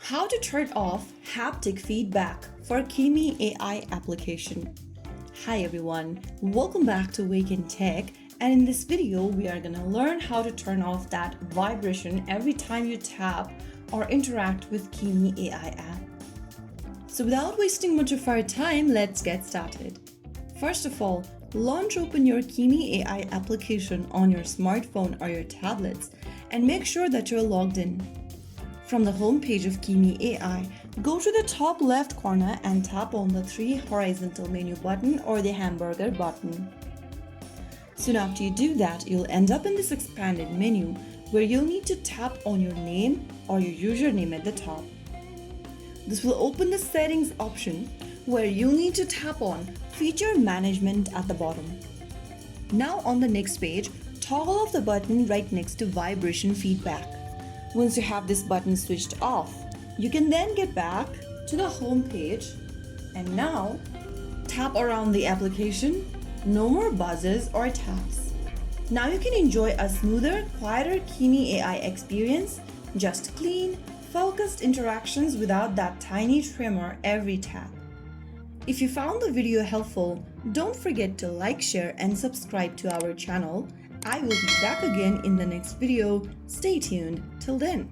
How to turn off haptic feedback for Kimi AI application. Hi everyone, welcome back to Wake&Tech, and in this video we are gonna learn how to turn off that vibration every time you tap or interact with Kimi AI app. So without wasting much of our time, let's get started. First of all, launch open your Kimi AI application on your smartphone or your tablets and make sure that you're logged in. From the home page of Kimi AI, go to the top left corner and tap on the 3 horizontal menu button or the hamburger button. Soon after you do that, you'll end up in this expanded menu where you'll need to tap on your name or your username at the top. This will open the settings option where you'll need to tap on feature management at the bottom. Now on the next page, toggle off the button right next to vibration feedback. Once you have this button switched off, you can then get back to the home page and now tap around the application. No more buzzes or taps. Now you can enjoy a smoother, quieter Kimi AI experience, just clean, focused interactions without that tiny tremor every tap. If you found the video helpful, don't forget to like, share and subscribe to our channel. I will be back again in the next video. Stay tuned till then.